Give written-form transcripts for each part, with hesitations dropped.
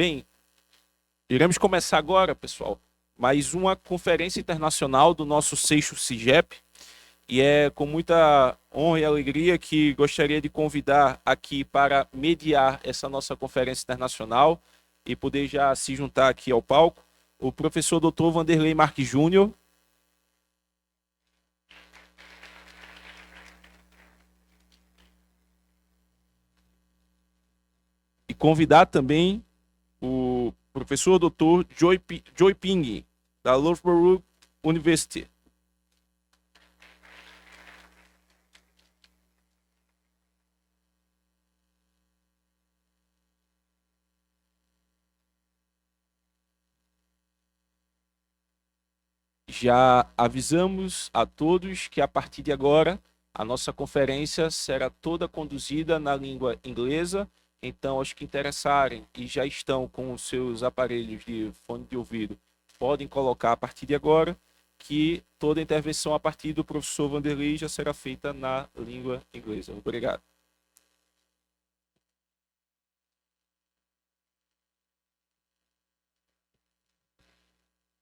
Bem, iremos começar agora, pessoal, mais uma conferência internacional do nosso sexto SIGPE, e é com muita honra e alegria que gostaria de convidar aqui para mediar essa nossa conferência internacional e poder já se juntar aqui ao palco, o professor Dr. Vanderlei Marques Júnior. E convidar também o professor Dr. Joy Piggin, da Loughborough University. Já avisamos a todos que a partir de agora a nossa conferência será toda conduzida na língua inglesa. Então, aos que interessarem e já estão com os seus aparelhos de fone de ouvido, podem colocar a partir de agora que toda a intervenção a partir do professor Vanderlei já será feita na língua inglesa. Obrigado.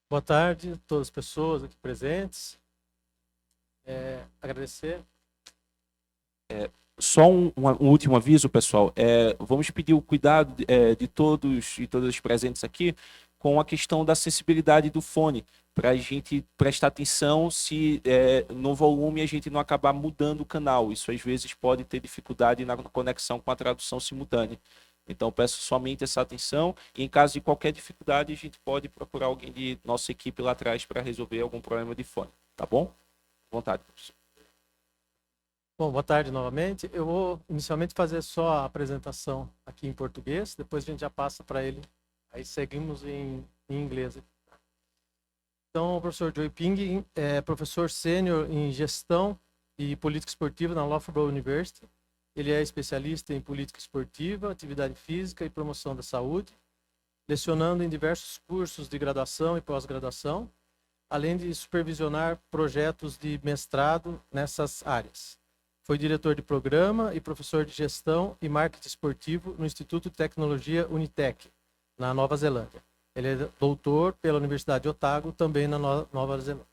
Boa tarde a todas as pessoas aqui presentes. Agradecer. Só um último aviso, pessoal. Vamos pedir o cuidado de todos e todas os presentes aqui com a questão da acessibilidade do fone, para a gente prestar atenção se no volume a gente não acabar mudando o canal. Isso às vezes pode ter dificuldade na conexão com a tradução simultânea. Então peço somente essa atenção e em caso de qualquer dificuldade a gente pode procurar alguém de nossa equipe lá atrás para resolver algum problema de fone. Tá bom? À vontade, professor. Bom, boa tarde novamente. Eu vou inicialmente fazer só a apresentação aqui em português, depois a gente já passa para ele, aí seguimos em inglês. Então, o professor Joy Piggin é professor sênior em gestão e política esportiva na Loughborough University. Ele é especialista em política esportiva, atividade física e promoção da saúde, lecionando em diversos cursos de graduação e pós-graduação, além de supervisionar projetos de mestrado nessas áreas. Foi diretor de programa e professor de gestão e marketing esportivo no Instituto de Tecnologia Unitec, na Nova Zelândia. Ele é doutor pela Universidade de Otago, também na Nova Zelândia.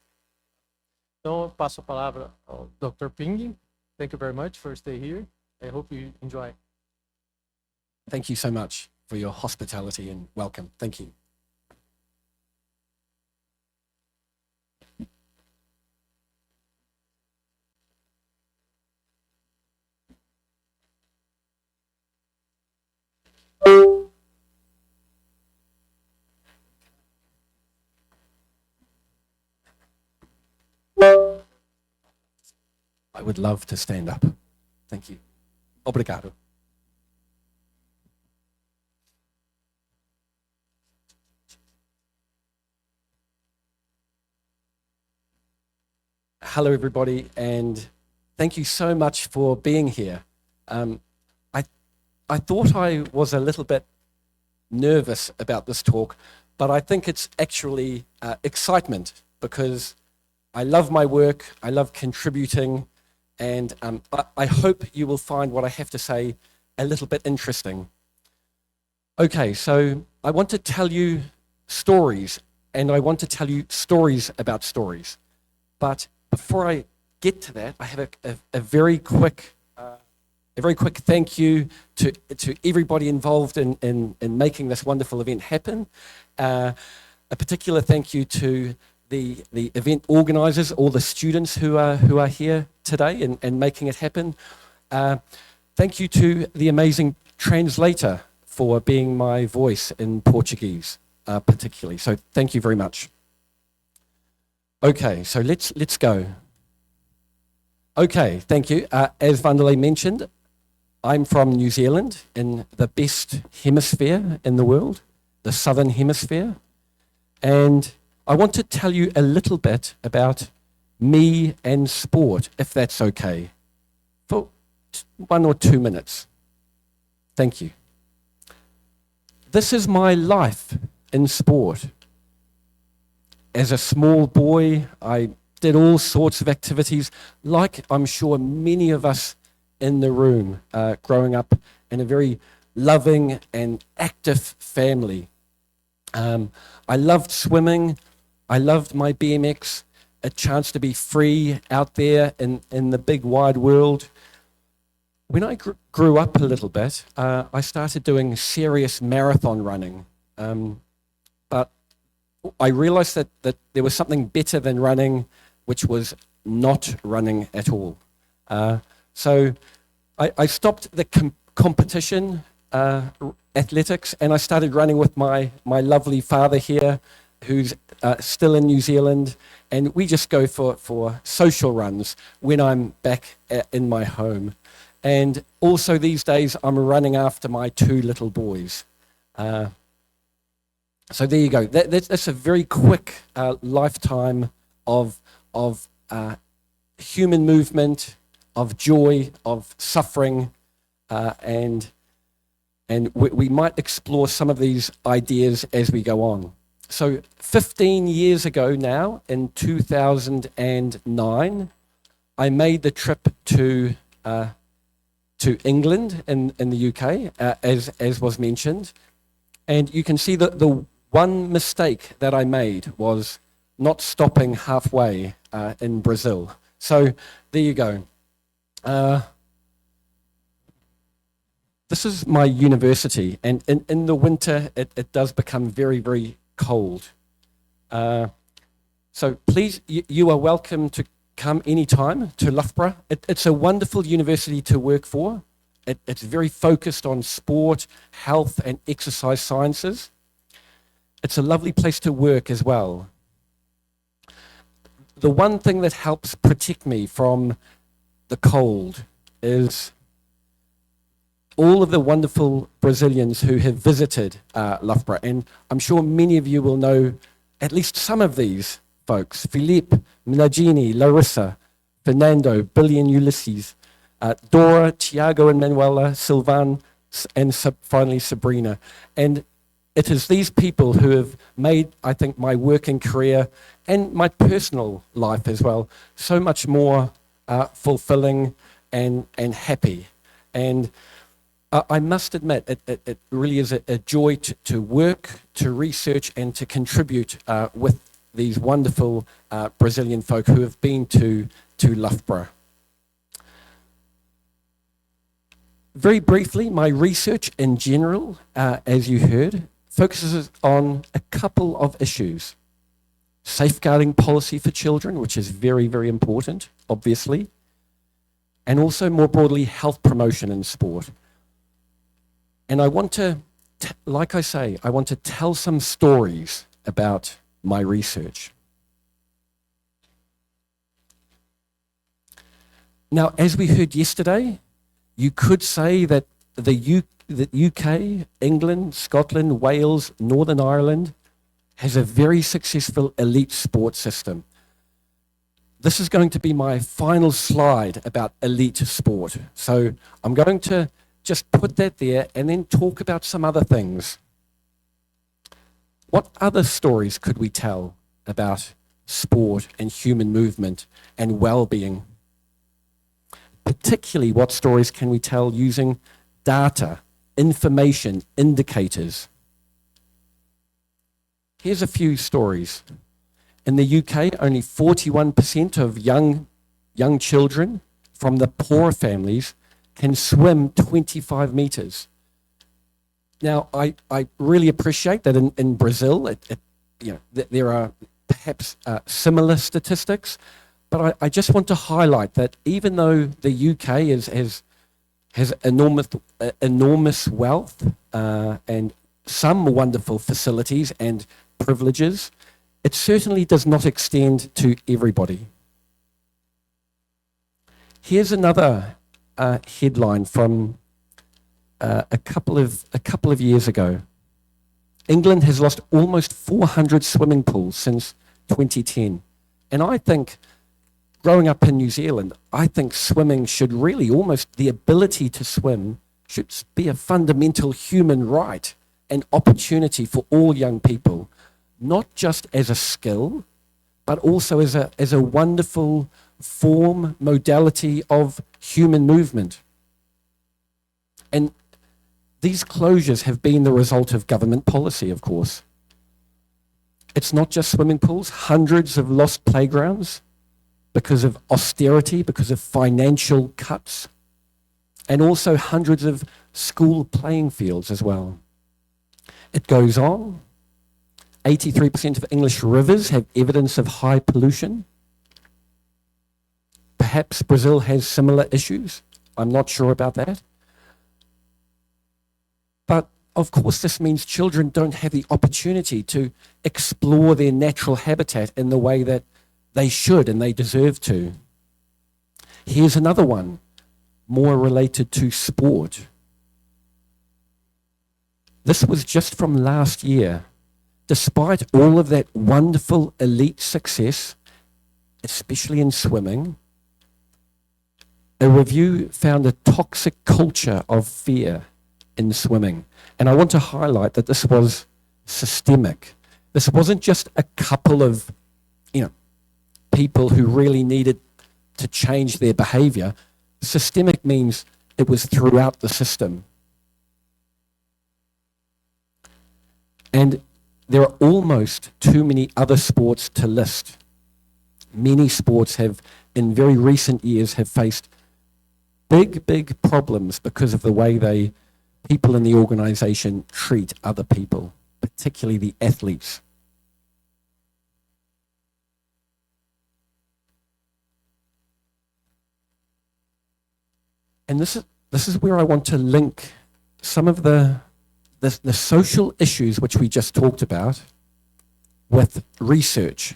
Então, eu passo a palavra ao Dr. Piggin. Thank you very much for staying here. I hope you enjoy. Thank you so much for your hospitality and welcome. Thank you. I would love to stand up. Thank you. Obrigado. Hello, everybody, and thank you so much for being here. I thought I was a little bit nervous about this talk, but I think it's actually excitement because I love my work, I love contributing, and I hope you will find what I have to say a little bit interesting. Okay, so I want to tell you stories, and I want to tell you stories about stories. But before I get to that, I have a very quick thank you to everybody involved in making this wonderful event happen. A particular thank you to the event organizers, all the students who are here today and making it happen. Thank you to the amazing translator for being my voice in Portuguese, particularly. So thank you very much. Okay, so let's go. Okay, thank you. As Vanderlei mentioned, I'm from New Zealand in the best hemisphere in the world, the southern hemisphere, and I want to tell you a little bit about me and sport, if that's okay, for 1 or 2 minutes. Thank you. This is my life in sport. As a small boy, I did all sorts of activities, like I'm sure many of us in the room, growing up in a very loving and active family. I loved swimming. I loved my BMX, a chance to be free out there in the big wide world. When I grew up a little bit, I started doing serious marathon running. But I realized that there was something better than running, which was not running at all. So I stopped the competition, athletics, and I started running with my lovely father here, who's still in New Zealand, and we just go for social runs when I'm back in my home. And also these days, I'm running after my 2 little boys. So there you go. That's a very quick lifetime of human movement, of joy, of suffering, and we might explore some of these ideas as we go on. So 15 years ago now, in 2009, I made the trip to England in the UK, as was mentioned. And you can see that the one mistake that I made was not stopping halfway in Brazil. So there you go. This is my university, and in the winter it does become very, very cold. So please, you are welcome to come anytime to Loughborough. It's a wonderful university to work for. It's very focused on sport, health, and exercise sciences. It's a lovely place to work as well. The one thing that helps protect me from the cold is all of the wonderful Brazilians who have visited Loughborough, and I'm sure many of you will know at least some of these folks: Felipe, Minagini, Larissa, Fernando, Billy and Ulysses, Dora, Tiago and Manuela, Silvan, and finally Sabrina. And it is these people who have made, I think, my working career and my personal life as well so much more fulfilling and happy. And I must admit, it really is a joy to work, to research, and to contribute with these wonderful Brazilian folk who have been to Loughborough. Very briefly, my research in general, as you heard, focuses on a couple of issues. Safeguarding policy for children, which is very, very important, obviously, and also more broadly, health promotion in sport. And I want to, like I say, I want to tell some stories about my research. Now, as we heard yesterday, you could say that the UK, England, Scotland, Wales, Northern Ireland has a very successful elite sports system. This is going to be my final slide about elite sport. So I'm going to just put that there and then talk about some other things. What other stories could we tell about sport and human movement and well-being? Particularly, what stories can we tell using data, information, indicators? Here's a few stories. In the UK, only 41% of young children from the poor families can swim 25 meters. Now, I really appreciate that in Brazil, there are perhaps similar statistics, but I just want to highlight that even though the UK has enormous wealth and some wonderful facilities and privileges, it certainly does not extend to everybody. Here's another headline from a couple of years ago. England has lost almost 400 swimming pools since 2010. And I think, growing up in New Zealand, I think swimming should really the ability to swim should be a fundamental human right and opportunity for all young people, not just as a skill, but also as a wonderful modality of human movement. And these closures have been the result of government policy, of course. It's not just swimming pools. Hundreds have lost playgrounds because of austerity, because of financial cuts, and also hundreds of school playing fields as well. It goes on. 83% of English rivers have evidence of high pollution. Perhaps Brazil has similar issues. I'm not sure about that. But of course, this means children don't have the opportunity to explore their natural habitat in the way that they should and they deserve to. Here's another one, more related to sport. This was just from last year. Despite all of that wonderful elite success, especially in swimming, a review found a toxic culture of fear in swimming. And I want to highlight that this was systemic. This wasn't just a couple of, people who really needed to change their behavior. Systemic means it was throughout the system. And there are almost too many other sports to list. Many sports have, in very recent years, have faced big problems because of the way people in the organization treat other people, particularly the athletes. And this is where I want to link some of the social issues which we just talked about with research.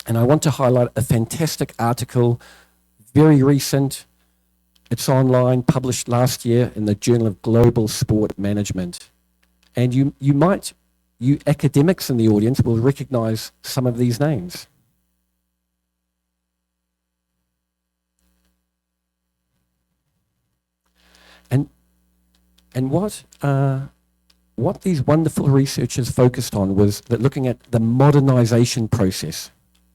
And I want to highlight a fantastic article, very recent. It's online, published last year in the Journal of Global Sport Management. And you academics in the audience will recognize some of these names. And what these wonderful researchers focused on was that looking at the modernization process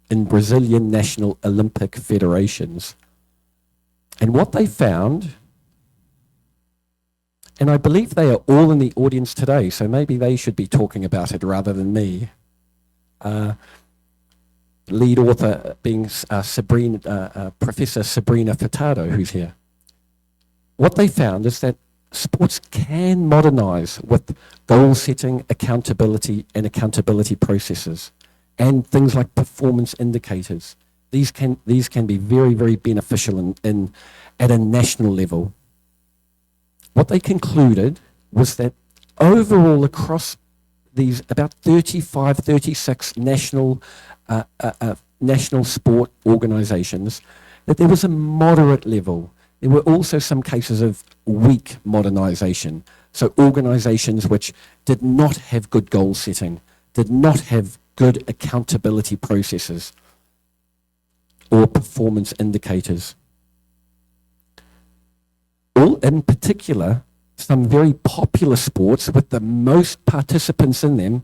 in Brazilian national Olympic federations. And what they found, and I believe they are all in the audience today, so maybe they should be talking about it rather than me. Lead author being Professor Sabrina Furtado, who's here. What they found is that sports can modernize with goal setting, accountability processes, and things like performance indicators. These can be very beneficial at a national level. What they concluded was that overall across these about 36 national sport organizations, that there was a moderate level. There were also some cases of weak modernization. So organizations which did not have good goal setting, did not have good accountability processes or performance indicators. All in particular, some very popular sports with the most participants in them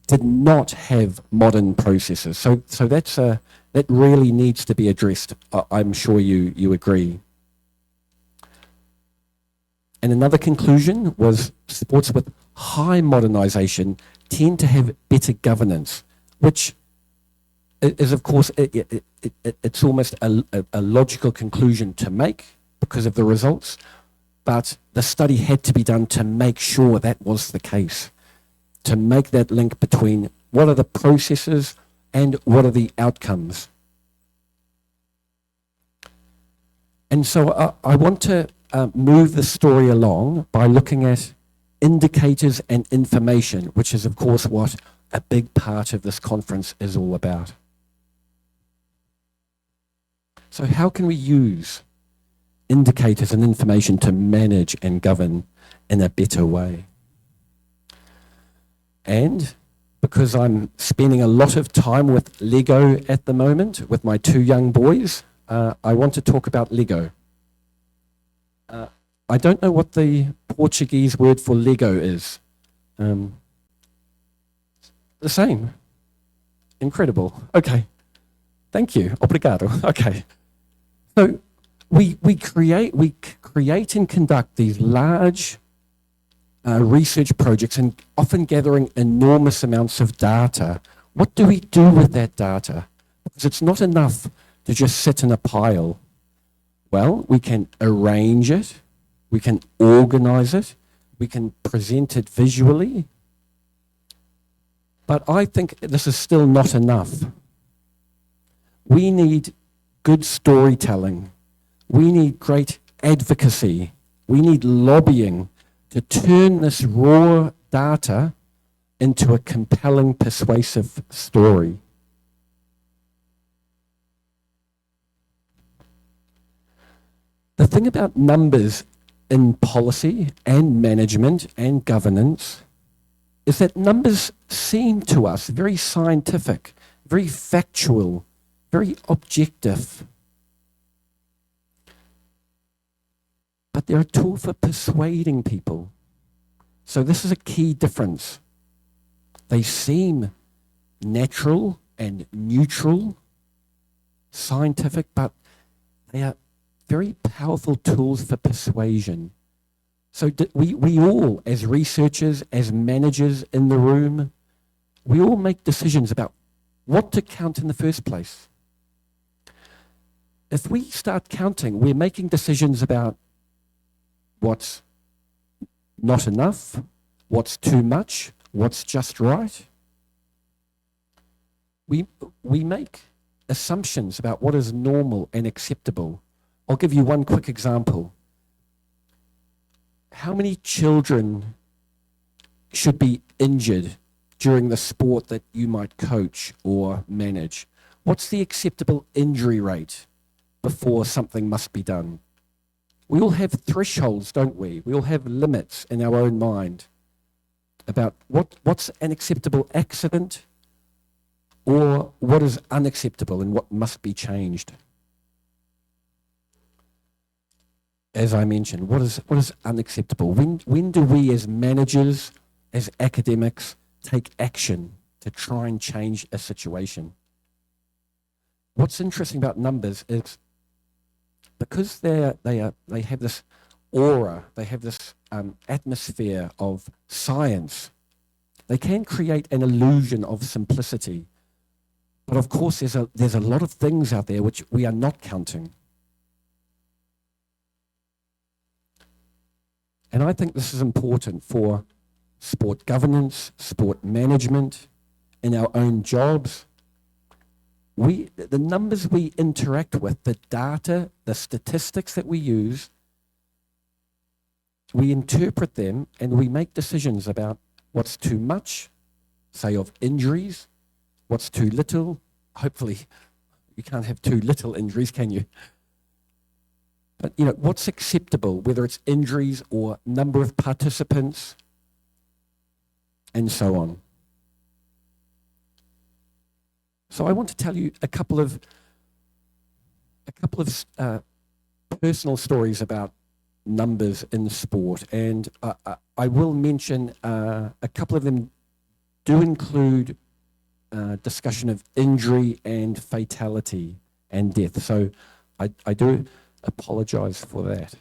did not have modern processes. So that really needs to be addressed. I'm sure you agree. And another conclusion was sports with high modernization tend to have better governance, which is, of course, it's almost a logical conclusion to make because of the results, but the study had to be done to make sure that was the case, to make that link between what are the processes and what are the outcomes. And so I want to move the story along by looking at indicators and information, which is, of course, what a big part of this conference is all about. So how can we use indicators and information to manage and govern in a better way? And because I'm spending a lot of time with Lego at the moment, with my two young boys, I want to talk about Lego. I don't know what the Portuguese word for Lego is. The same. Incredible. Okay. Thank you. Obrigado. Okay. So we create and conduct these large research projects and often gathering enormous amounts of data, what do we do with that data? Because it's not enough to just sit in a pile. Well, we can arrange it, we can organize it, we can present it visually, but I think this is still not enough. We need good storytelling. We need great advocacy. We need lobbying to turn this raw data into a compelling, persuasive story. The thing about numbers in policy and management and governance is that numbers seem to us very scientific, very factual, very objective. But they're a tool for persuading people. So this is a key difference. They seem natural and neutral, scientific, but they are very powerful tools for persuasion. So we all, as researchers, as managers in the room, we all make decisions about what to count in the first place. If we start counting, we're making decisions about what's not enough, what's too much, what's just right. We make assumptions about what is normal and acceptable. I'll give you one quick example. How many children should be injured during the sport that you might coach or manage? What's the acceptable injury rate before something must be done? We all have thresholds, don't we? We all have limits in our own mind about what's an acceptable accident or what is unacceptable and what must be changed. As I mentioned, what is unacceptable? When do we as managers, as academics, take action to try and change a situation? What's interesting about numbers is because they have this aura, they have this atmosphere of science, they can create an illusion of simplicity. But of course, there's a lot of things out there which we are not counting. And I think this is important for sport governance, sport management, in our own jobs. The numbers we interact with, the data, the statistics that we use, we interpret them and we make decisions about what's too much, say of injuries, what's too little. Hopefully you can't have too little injuries, can you? But what's acceptable, whether it's injuries or number of participants, and so on. So I want to tell you a couple of personal stories about numbers in sport, and I will mention a couple of them do include discussion of injury and fatality and death. So I do apologize for that.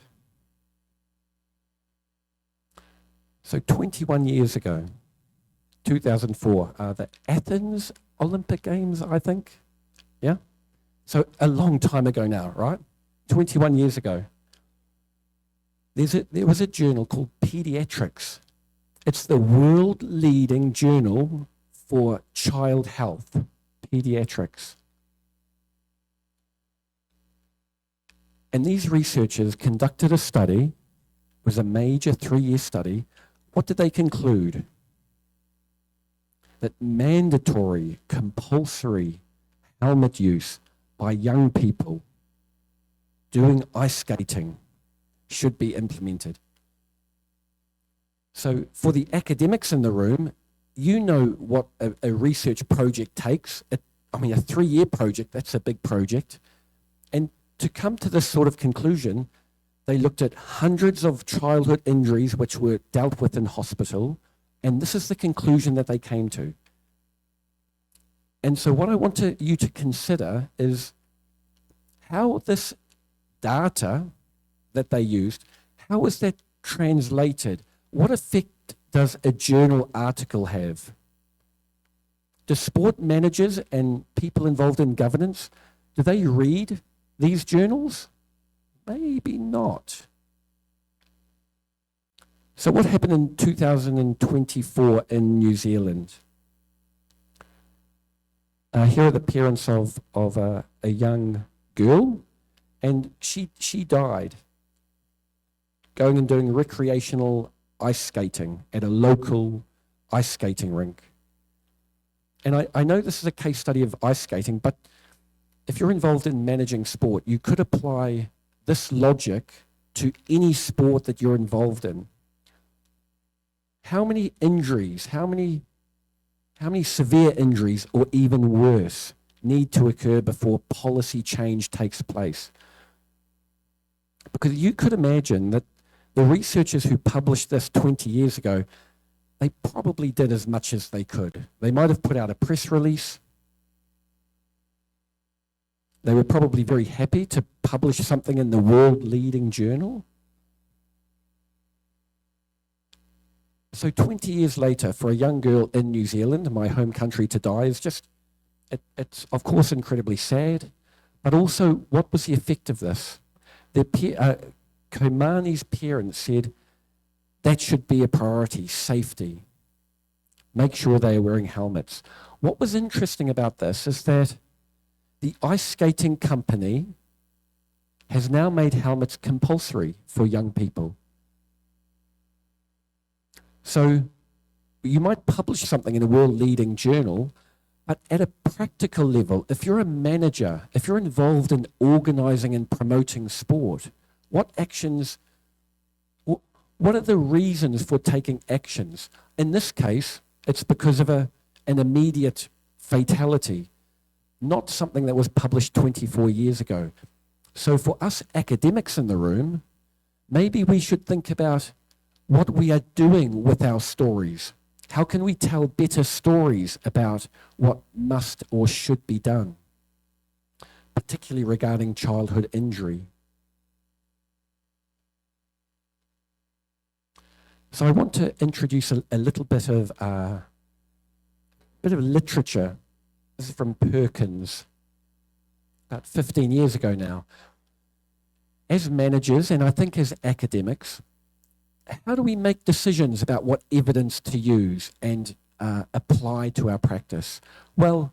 So 21 years ago, 2004, the Athens Olympic Games, I think. Yeah? So a long time ago now, right? 21 years ago. There was a journal called Pediatrics. It's the world-leading journal for child health, Pediatrics. And these researchers conducted a study. It was a major 3-year study. What did they conclude? That mandatory, compulsory helmet use by young people doing ice skating should be implemented. So for the academics in the room, you know what a research project takes. A 3-year project, that's a big project. And to come to this sort of conclusion, they looked at hundreds of childhood injuries which were dealt with in hospital, and this is the conclusion that they came to. And so what I want you to consider is how this data that they used, how is that translated what effect does a journal article have? Do sport managers and people involved in governance, do they read these journals? Maybe not. So what happened in 2024 in New Zealand? Here are the parents of a young girl, and she died going and doing recreational ice skating at a local ice skating rink. And I know this is a case study of ice skating, but if you're involved in managing sport, you could apply this logic to any sport that you're involved in. How many injuries, how many severe injuries, or even worse, need to occur before policy change takes place? Because you could imagine that the researchers who published this 20 years ago, they probably did as much as they could. They might have put out a press release. They were probably very happy to publish something in the world-leading journal. So 20 years later, for a young girl in New Zealand, my home country, to die is just, it's of course incredibly sad, but also what was the effect of this? Komani's parents said that should be a priority, safety. Make sure they are wearing helmets. What was interesting about this is that the ice skating company has now made helmets compulsory for young people. So you might publish something in a world-leading journal, but at a practical level, if you're a manager, if you're involved in organizing and promoting sport, what actions, what are the reasons for taking actions? In this case, it's because of an immediate fatality, not something that was published 24 years ago. So for us academics in the room, maybe we should think about what we are doing with our stories. How can we tell better stories about what must or should be done, particularly regarding childhood injury? So I want to introduce a little bit of literature. This is from Perkins, about 15 years ago now. As managers, and I think as academics, how do we make decisions about what evidence to use and apply to our practice? Well,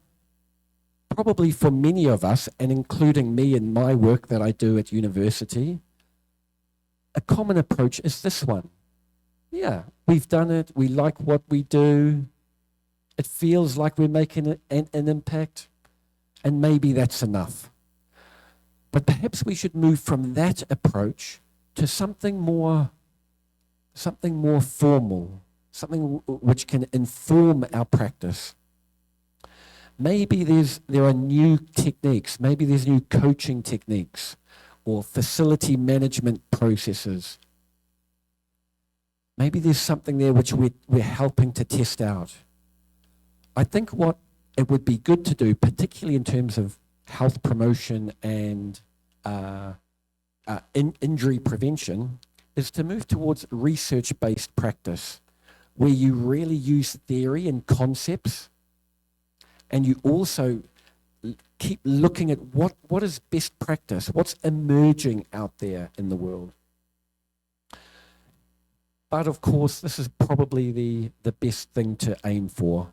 probably for many of us, and including me in my work that I do at university, a common approach is this one. Yeah, we've done it, we like what we do, it feels like we're making an impact, and maybe that's enough. But perhaps we should move from that approach to something more formal, something which can inform our practice. Maybe there are new techniques, maybe there's new coaching techniques or facility management processes. Maybe there's something there which we're helping to test out. I think what it would be good to do, particularly in terms of health promotion and injury prevention, is to move towards research-based practice, where you really use theory and concepts, and you also keep looking at what is best practice, what's emerging out there in the world. But of course, this is probably the best thing to aim for,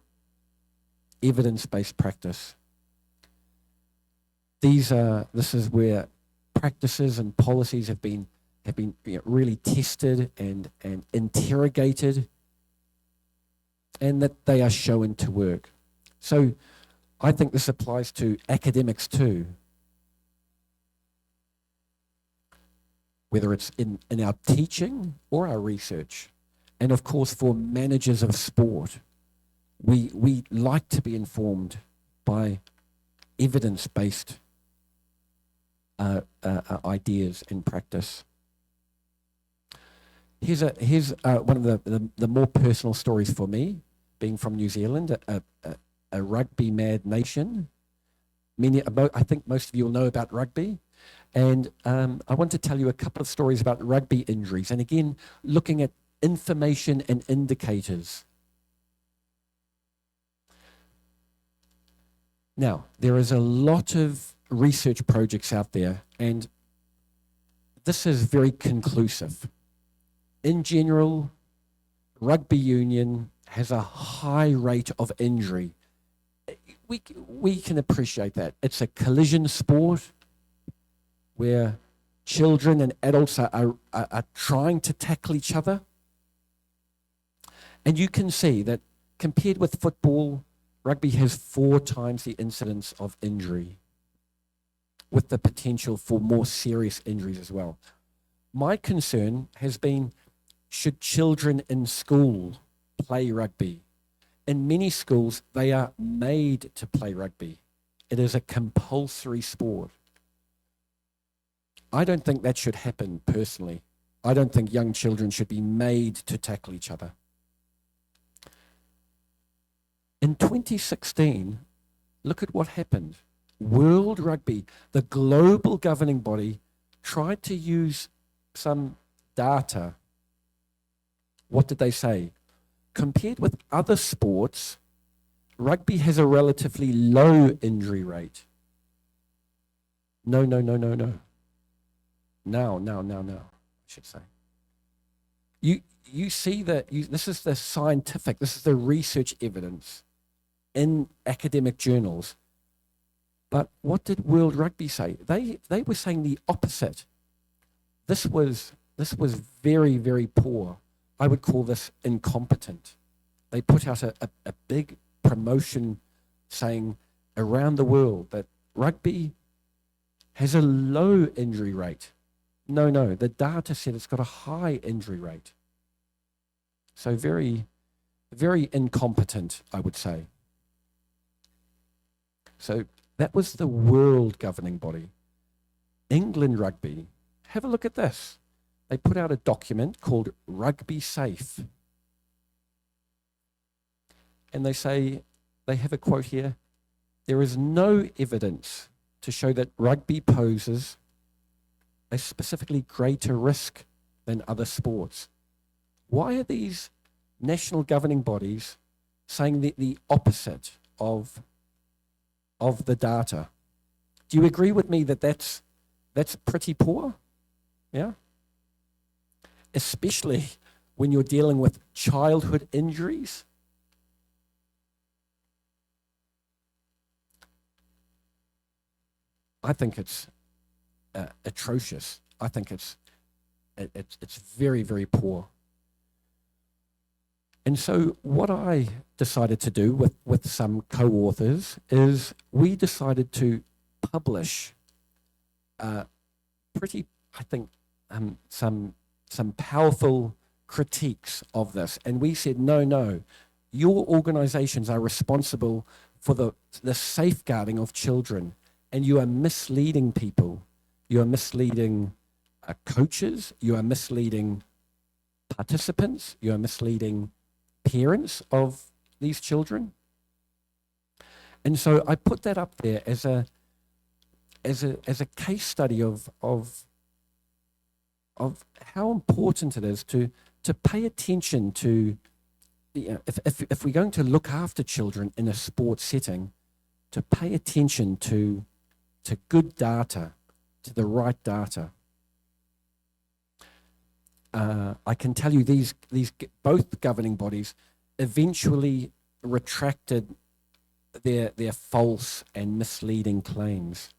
evidence-based practice. This is where practices and policies have been really tested and interrogated, and that they are shown to work. So I think this applies to academics too. Whether it's in our teaching or our research. And of course, for managers of sport, we like to be informed by evidence-based ideas and practice. Here's one of the more personal stories for me, being from New Zealand, a rugby mad nation. I think most of you will know about rugby. And I want to tell you a couple of stories about rugby injuries. And again, looking at information and indicators. Now, there is a lot of research projects out there, and this is very conclusive. In general, rugby union has a high rate of injury. We can appreciate that. It's a collision sport where children and adults are trying to tackle each other. And you can see that compared with football, rugby has 4 times the incidence of injury, with the potential for more serious injuries as well. My concern has been, should children in school play rugby? In many schools, they are made to play rugby. It is a compulsory sport. I don't think that should happen personally. I don't think young children should be made to tackle each other. In 2016, look at what happened. World Rugby, the global governing body, tried to use some data. What did they say? Compared with other sports, rugby has a relatively low injury rate. No. Now, I should say. You see that, this is the scientific, this is the research evidence in academic journals. But what did World Rugby say? They were saying the opposite. This was very, very poor. I would call this incompetent. They put out a big promotion saying around the world that rugby has a low injury rate. No, the data said it's got a high injury rate. So very, very incompetent, I would say. So that was the world governing body. England Rugby, have a look at this. They put out a document called Rugby Safe. And they say, they have a quote here, there is no evidence to show that rugby poses a specifically greater risk than other sports. Why are these national governing bodies saying the opposite of the data? Do you agree with me that that's pretty poor? Yeah? Especially when you're dealing with childhood injuries. I think it's atrocious. I think it's very, very poor. And so what I decided to do with some co-authors is we decided to publish some powerful critiques of this. And we said, no, your organizations are responsible for the safeguarding of children, and you are misleading people. You are misleading coaches, you are misleading participants, you are misleading parents of these children. And so I put that up there as a case study of how important it is to pay attention to, if we're going to look after children in a sports setting, to pay attention to good data, to the right data. I can tell you these both governing bodies eventually retracted their false and misleading claims.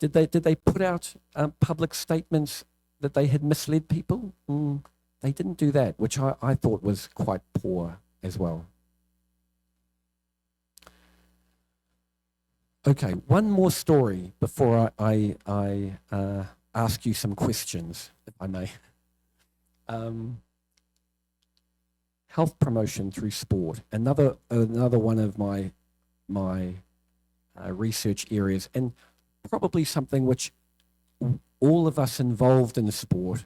Did they put out public statements that they had misled people? They didn't do that, which I thought was quite poor as well. Okay, one more story before I ask you some questions, if I may. Health promotion through sport, another one of my research areas, and probably something which all of us involved in the sport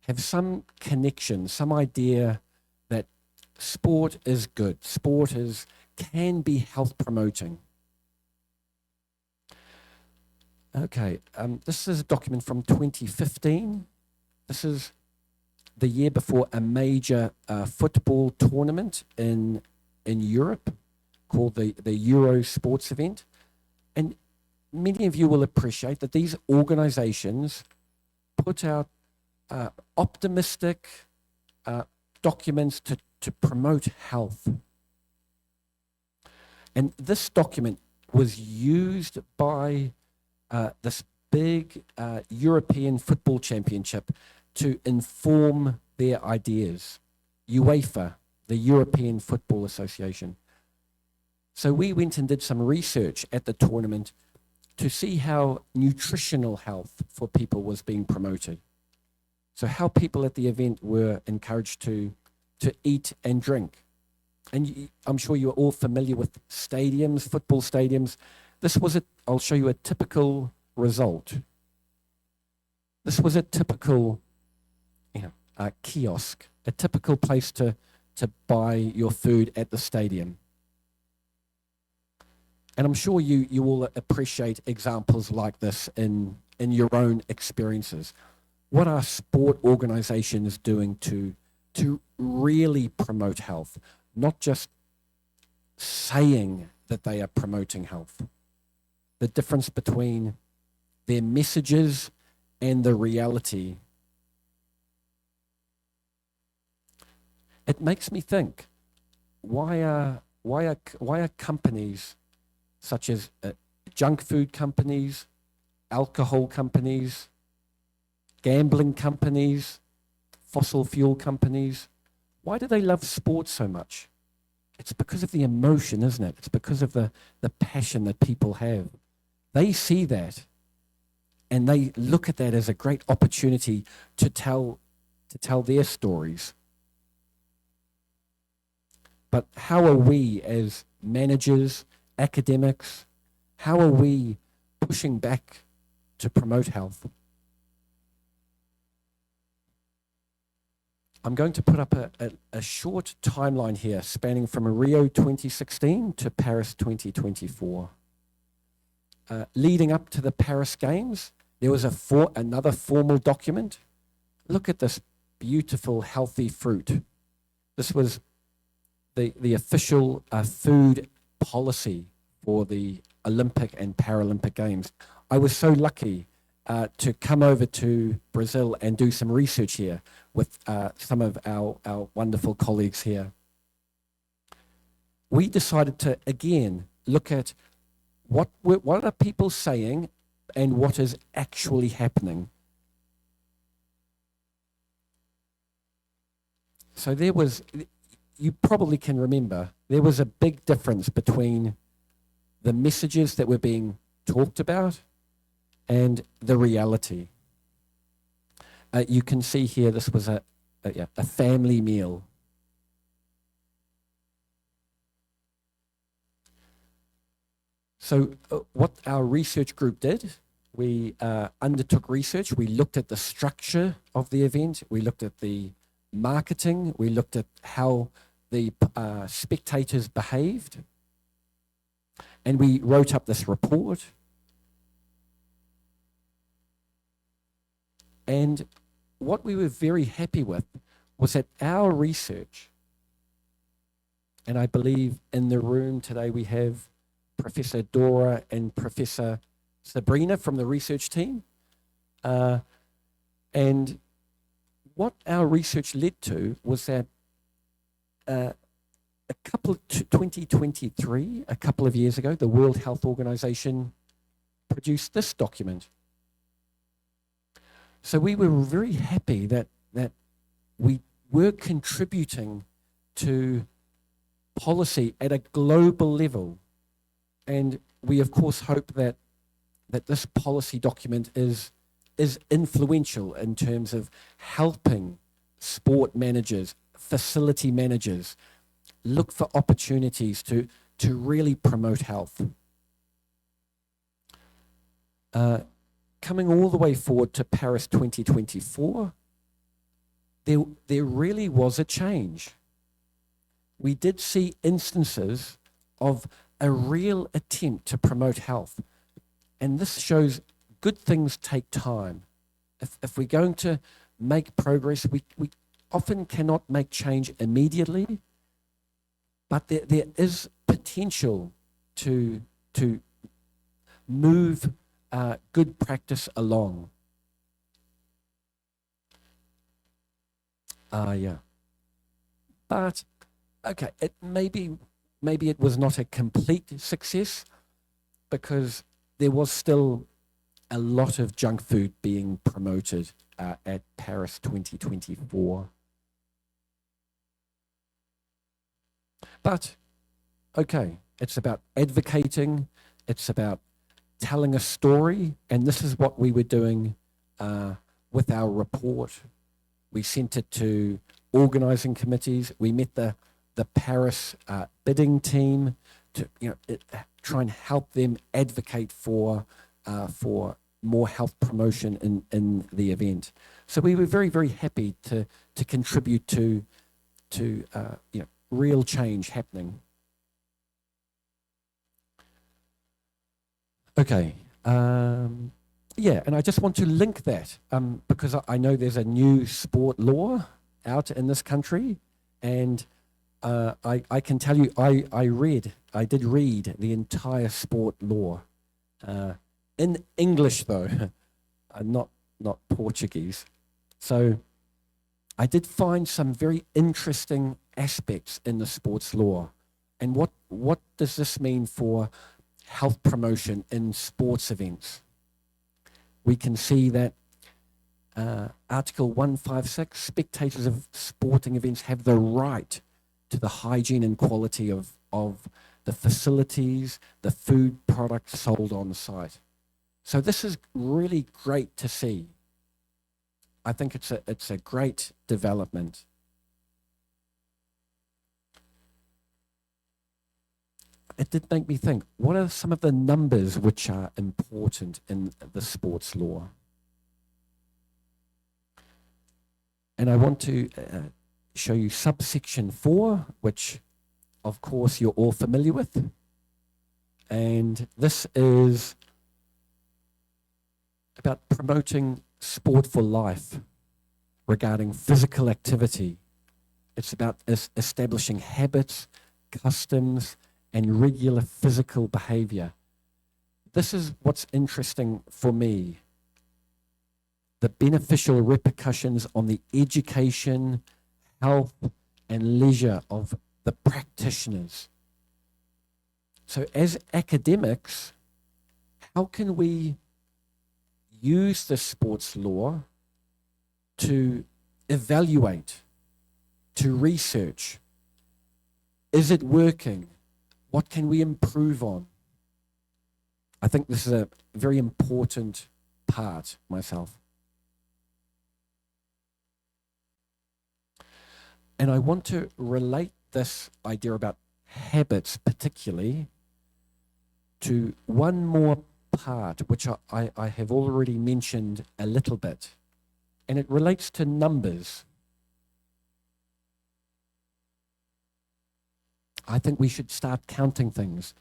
have some connection, some idea that sport is good, can be health promoting. Okay, this is a document from 2015. This is the year before a major football tournament in Europe called the Euro sports event. And many of you will appreciate that these organizations put out optimistic documents to promote health. And this document was used by this big European football championship to inform their ideas. UEFA, the European Football Association. So we went and did some research at the tournament to see how nutritional health for people was being promoted. So how people at the event were encouraged to eat and drink. And I'm sure you're all familiar with stadiums, football stadiums. I'll show you a typical result. This was a typical kiosk, a typical place to buy your food at the stadium. And I'm sure you all appreciate examples like this in your own experiences. What are sport organizations doing to really promote health? Not just saying that they are promoting health. The difference between their messages and the reality. It makes me think, why are companies such as junk food companies, alcohol companies, gambling companies, fossil fuel companies, why do they love sports so much? It's because of the emotion, isn't it? It's because of the passion that people have. They see that and they look at that as a great opportunity to tell their stories. But how are we as managers, academics, how are we pushing back to promote health? I'm going to put up a short timeline here spanning from Rio 2016 to Paris 2024. Leading up to the Paris Games, there was another formal document. Look at this beautiful, healthy fruit. This was the official food policy for the Olympic and Paralympic Games. I was so lucky to come over to Brazil and do some research here with some of our wonderful colleagues here. We decided to, again, look at what are people saying and what is actually happening. So you probably can remember, there was a big difference between the messages that were being talked about and the reality. You can see here this was a family meal. So what our research group did, we undertook research. We looked at the structure of the event. We looked at the marketing. We looked at how the spectators behaved. And we wrote up this report. And what we were very happy with was that our research, and I believe in the room today we have Professor Dora and Professor Sabrina from the research team. And what our research led to was that 2023, a couple of years ago, the World Health Organization produced this document. So we were very happy that we were contributing to policy at a global level. And we, of course, hope that this policy document is influential in terms of helping sport managers, facility managers, look for opportunities to really promote health. Coming all the way forward to Paris 2024, there really was a change. We did see instances of a real attempt to promote health. And this shows good things take time. If we're going to make progress, we often cannot make change immediately, but there is potential to move good practice along. Yeah. But, okay, maybe it was not a complete success because there was still a lot of junk food being promoted at Paris 2024. But, okay, it's about advocating, it's about telling a story, and this is what we were doing with our report. We sent it to organising committees. We met the Paris bidding team to try and help them advocate for more health promotion in the event. So we were very, very happy to contribute to real change happening. Okay. Yeah, and I just want to link that because I know there's a new sport law out in this country, and I can tell you I did read the entire sport law in English though, not Portuguese. So I did find some very interesting aspects in the sports law, and what does this mean for health promotion in sports events? We can see that Article 156, spectators of sporting events have the right to the hygiene and quality of the facilities, the food products sold on site. So this is really great to see. I think it's a great development. It did make me think, what are some of the numbers which are important in the sports law? And I want to show you subsection 4, which of course you're all familiar with. And this is about promoting sport for life regarding physical activity. It's about establishing habits, customs, and regular physical behavior. This is what's interesting for me. The beneficial repercussions on the education, health, and leisure of the practitioners. So as academics, how can we use the sports law to evaluate, to research? Is it working? What can we improve on? I think this is a very important part myself. And I want to relate this idea about habits particularly to one more part, which I have already mentioned a little bit, and it relates to numbers. I think we should start counting things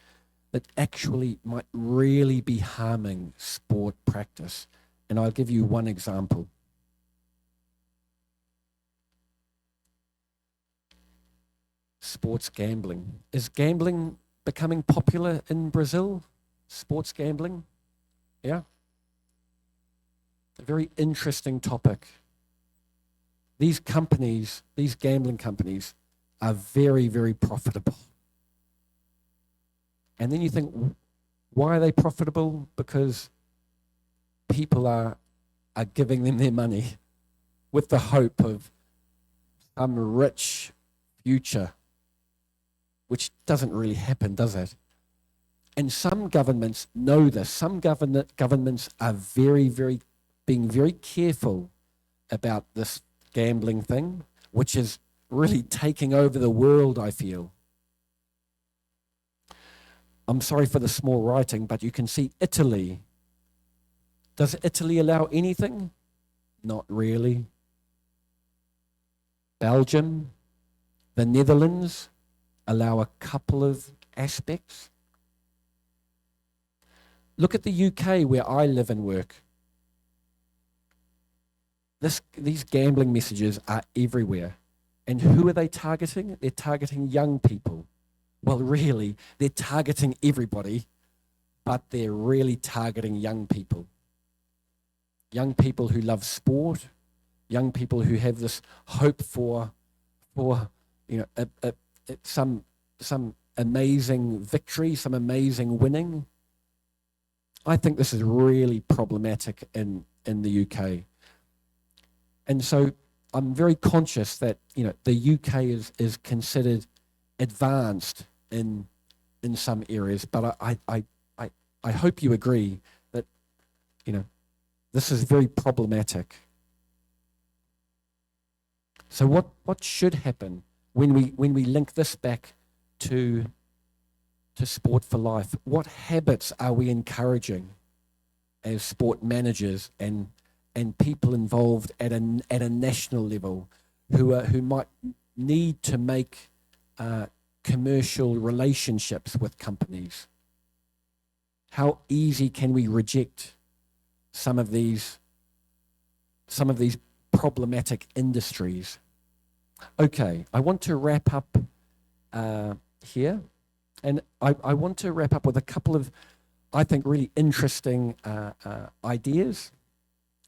that actually might really be harming sport practice. And I'll give you one example. Sports gambling. Is gambling becoming popular in Brazil? Sports gambling? Yeah? A very interesting topic. These companies, these gambling companies, are very, very profitable. And then you think, why are they profitable? Because people are giving them their money with the hope of some rich future, which doesn't really happen, does it? And some governments know this. Some governments are being very careful about this gambling thing, which is really taking over the world, I feel. I'm sorry for the small writing, but you can see Italy. Does Italy allow anything? Not really. Belgium, the Netherlands allow a couple of aspects. Look at the UK where I live and work. these gambling messages are everywhere. And who are they targeting? They're targeting young people. Well, really, they're targeting everybody, but they're really targeting young people. Young people who love sport, young people who have this hope for some amazing victory, some amazing winning. I think this is really problematic in the UK. And so I'm very conscious that the UK is considered advanced in some areas, but I hope you agree that this is very problematic. So what should happen when we link this back to Sport for Life? What habits are we encouraging as sport managers and people involved at a national level who might need to make commercial relationships with companies? How easy can we reject some of these problematic industries? Okay, I want to wrap up here, and I want to wrap up with a couple of, I think, really interesting ideas.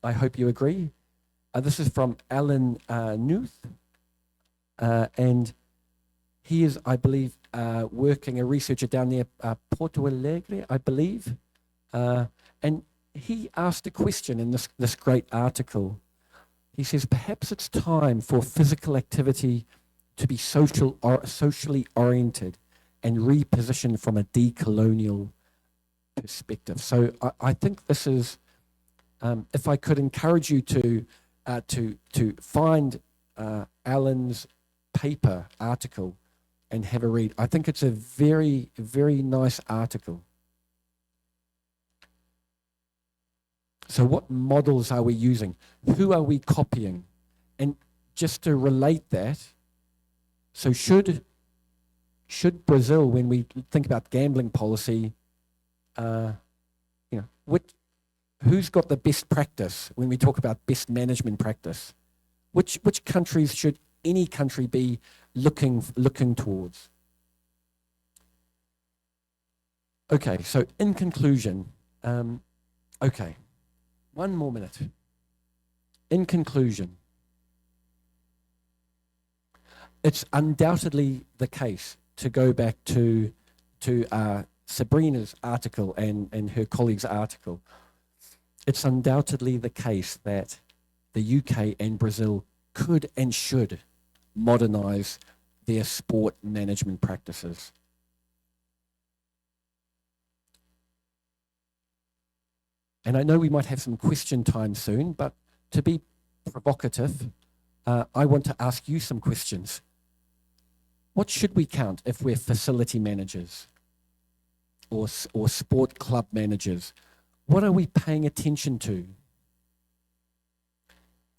I hope you agree. This is from Alan Newth, and he is, I believe, a researcher down near Porto Alegre, I believe, and he asked a question in this great article. He says, perhaps it's time for physical activity to be socially oriented and repositioned from a decolonial perspective. So I think this is, if I could encourage you to find Alan's paper article and have a read. I think it's a very, very nice article. So what models are we using? Who are we copying? And just to relate that, so should Brazil, when we think about gambling policy, who's got the best practice when we talk about best management practice? Which countries should any country be looking towards? Okay, so in conclusion, okay, one more minute. In conclusion, it's undoubtedly the case, to go back to Sabrina's article and her colleague's article, it's undoubtedly the case that the UK and Brazil could and should modernize their sport management practices. And I know we might have some question time soon, but to be provocative, I want to ask you some questions. What should we count if we're facility managers or sport club managers? What are we paying attention to?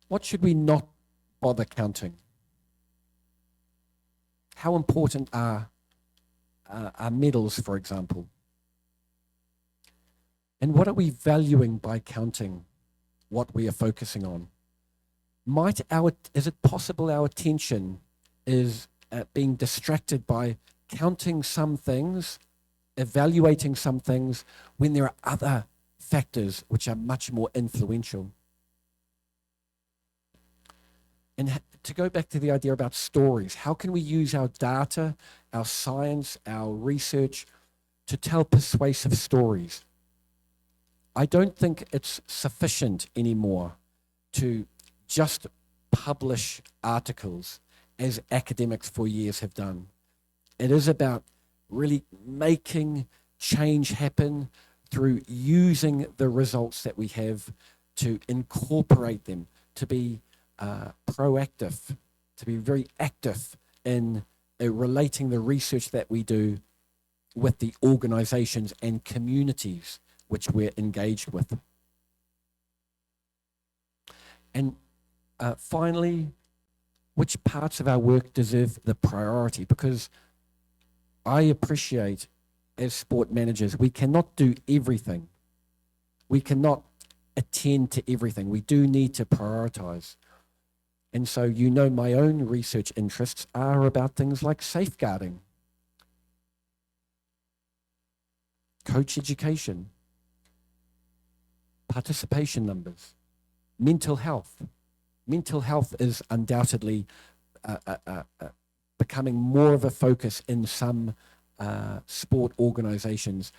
What should we not bother counting? How important are medals, for example? And what are we valuing by counting what we are focusing on? Is it possible our attention is being distracted by counting some things, evaluating some things, when there are other factors which are much more influential? And to go back to the idea about stories, how can we use our data, our science, our research to tell persuasive stories? I don't think it's sufficient anymore to just publish articles as academics for years have done. It is about really making change happen through using the results that we have to incorporate them, to be proactive, to be very active in relating the research that we do with the organizations and communities which we're engaged with. And finally, which parts of our work deserve the priority? Because I appreciate, as sport managers, we cannot do everything. We cannot attend to everything. We do need to prioritize. And so, you know, my own research interests are about things like safeguarding, coach education, participation numbers, mental health. Mental health is undoubtedly becoming more of a focus in some sport organizations,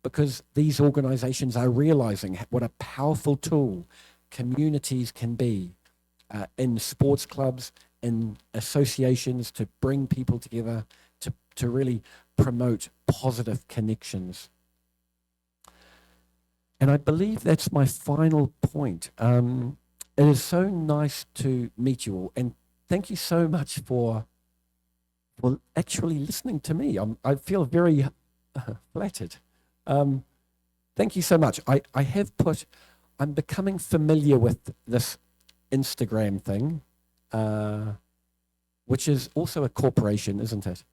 because these organizations are realizing what a powerful tool communities can be in sports clubs, in associations, to bring people together, to really promote positive connections. And I believe that's my final point. It is so nice to meet you all, and thank you so much for actually listening to me. I feel very flattered. Thank you so much. I'm becoming familiar with this Instagram thing, which is also a corporation, isn't it?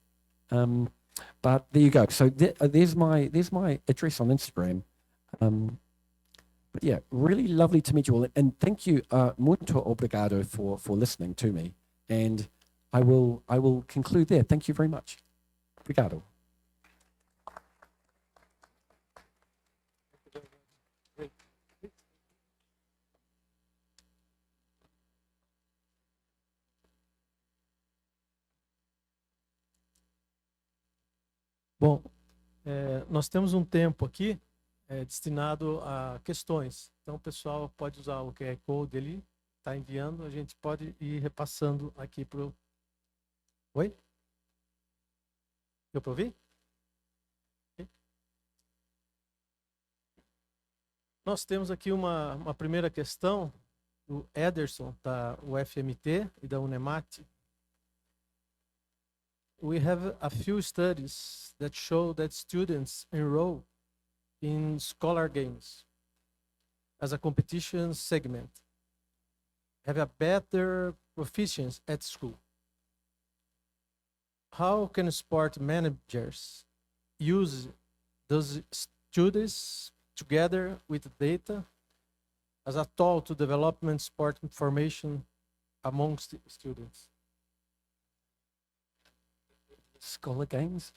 But there you go. So there's my address on Instagram. But yeah, really lovely to meet you all, and thank you, muito obrigado for listening to me. And I will conclude there. Thank you very much. Obrigado. Bom, nós temos um tempo aqui destinado a questões. Então, o pessoal pode usar o QR Code ali, está enviando, a gente pode ir repassando aqui para o... Oi? Deu para ouvir? Okay. Nós temos aqui uma primeira questão do Ederson, da UFMT e da Unemat. We have a few studies that show that students enroll in scholar games as a competition segment have a better proficiency at school. How can sport managers use those studies together with data as a tool to development sport information amongst students? Scholar games?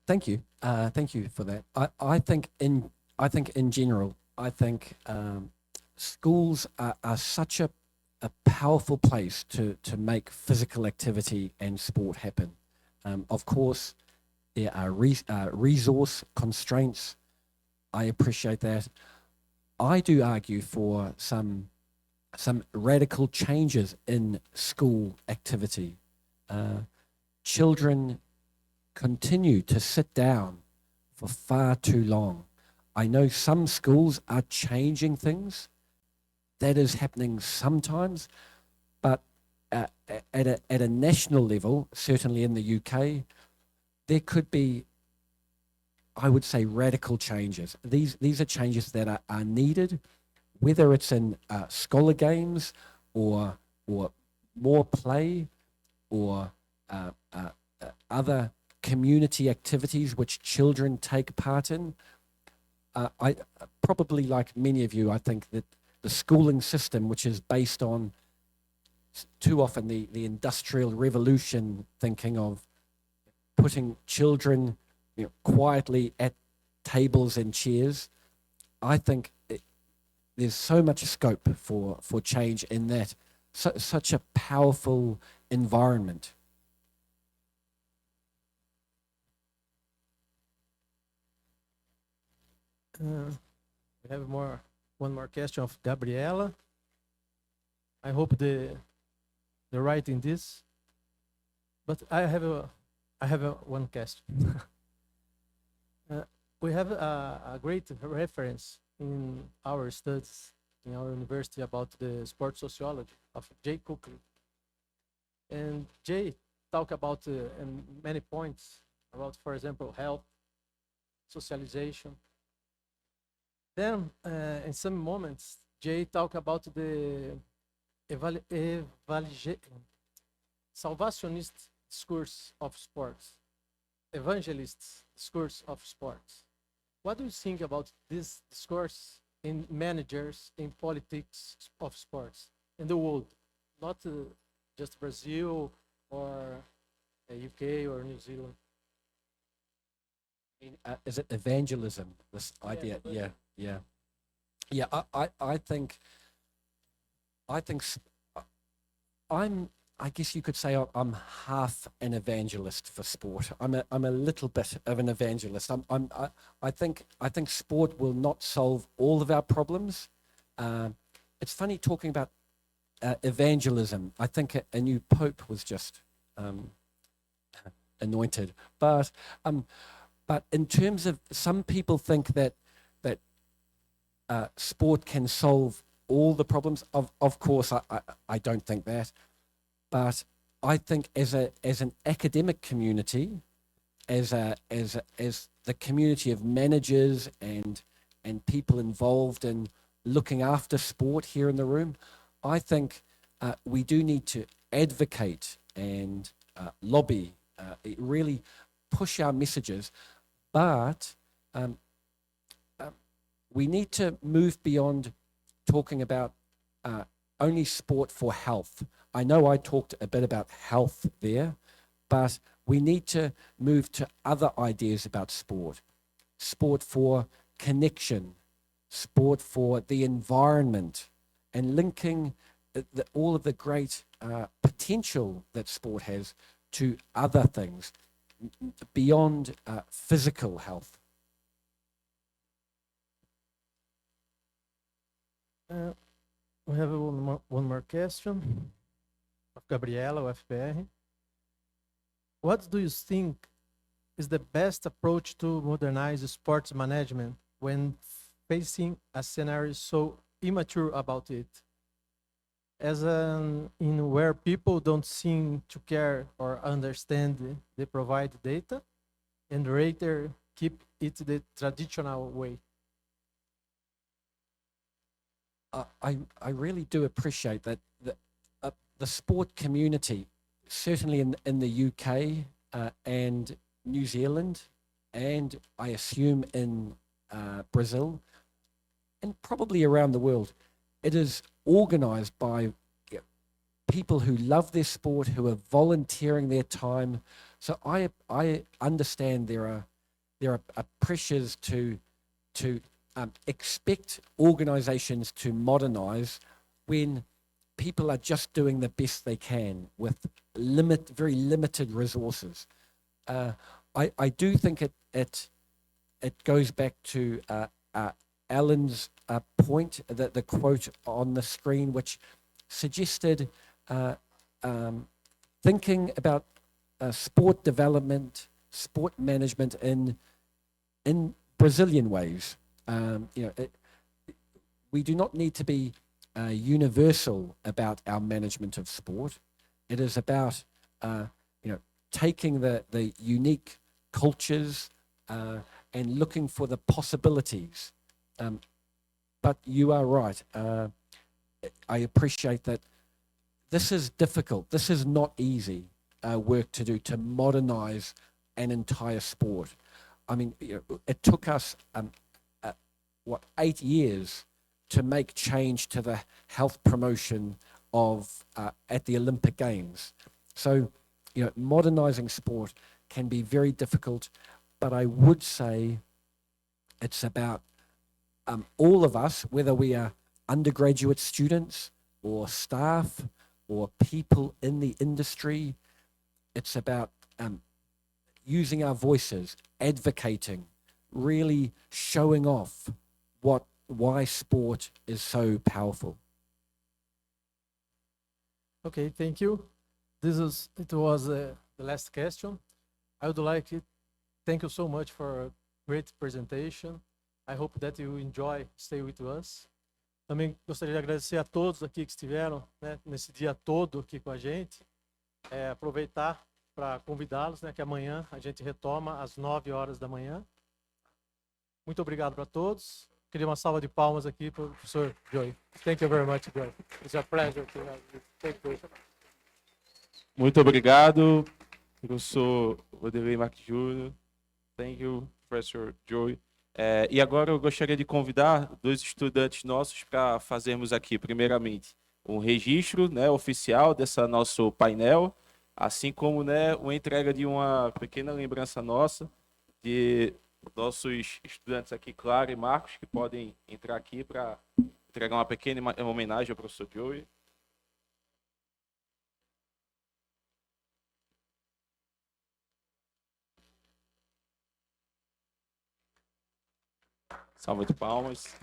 Thank you. Thank you for that. I think in general, schools are such a powerful place to make physical activity and sport happen. Of course, there are resource constraints. I appreciate that. I do argue for some radical changes in school activity. Children continue to sit down for far too long. I know some schools are changing things. That is happening sometimes, but at a national level, certainly in the UK, there could be, I would say, radical changes. These are changes that are needed, whether it's in scholar games or more play or other community activities which children take part in. I probably, like many of you, I think that the schooling system, which is based on too often the industrial revolution thinking of putting children quietly at tables and chairs, I think there's so much scope for change in that. Such a powerful environment. We have one more question of Gabriela. I hope the writing this, but I have one question. We have a great reference in our studies in our university about the sports sociology of Jay Cookley, and Jay talked about in many points about, for example, health, socialization. Then, in some moments, Jay talked about the salvationist discourse of sports, evangelist discourse of sports. What do you think about this discourse in managers, in politics of sports, in the world? Not just Brazil or UK or New Zealand. Is it evangelism? This idea, yeah. I think I guess you could say I'm half an evangelist for sport. I'm a little bit of an evangelist. I think sport will not solve all of our problems. It's funny talking about evangelism. I think a new pope was just anointed, but in terms of, some people think that sport can solve all the problems. Of course, I don't think that, but I think as an academic community, as the community of managers and people involved in looking after sport here in the room, I think we do need to advocate and lobby, really push our messages, but we need to move beyond talking about only sport for health. I know I talked a bit about health there, but we need to move to other ideas about sport. Sport for connection, sport for the environment, and linking all of the great potential that sport has to other things beyond physical health. We have one more question of Gabriela, UFPR. What do you think is the best approach to modernize sports management when facing a scenario so immature about it? As in where people don't seem to care or understand the provided data, and rather keep it the traditional way. I really do appreciate that the sport community, certainly in the UK and New Zealand, and I assume in Brazil, and probably around the world, it is organized by people who love their sport, who are volunteering their time. So I understand there are pressures to expect organizations to modernize when people are just doing the best they can with very limited resources. I do think it goes back to Alan's point, that the quote on the screen, which suggested thinking about sport development, sport management in Brazilian ways. We do not need to be universal about our management of sport. It is about taking the unique cultures and looking for the possibilities. But you are right. I appreciate that this is difficult. This is not easy work to do, to modernize an entire sport. I mean, it took us 8 years to make change to the health promotion of at the Olympic Games. So, modernizing sport can be very difficult, but I would say it's about all of us, whether we are undergraduate students or staff or people in the industry. It's about using our voices, advocating, really showing off why sport is so powerful. Okay, thank you. It was the last question. I would like to thank you so much for a great presentation. I hope that you enjoy, stay with us. Também gostaria de agradecer a todos aqui que estiveram, né, nesse dia todo aqui com a gente. Aproveitar para convidá-los, né, que amanhã a gente retoma às 9 horas da manhã. Muito obrigado para todos. queria uma salva de palmas aqui para o professor Joey. Thank you very much, Joey. It's a pleasure to have you. Thank you. Muito obrigado, professor Vanderlei Marques Júnior. Thank you, professor Joey. E agora eu gostaria de convidar 2 estudantes nossos para fazermos aqui, primeiramente, um registro, né, oficial dessa nosso painel, assim como, né, uma entrega de uma pequena lembrança nossa de nossos estudantes aqui, Clara e Marcos, que podem entrar aqui para entregar uma pequena homenagem ao professor Joey. Salva de palmas.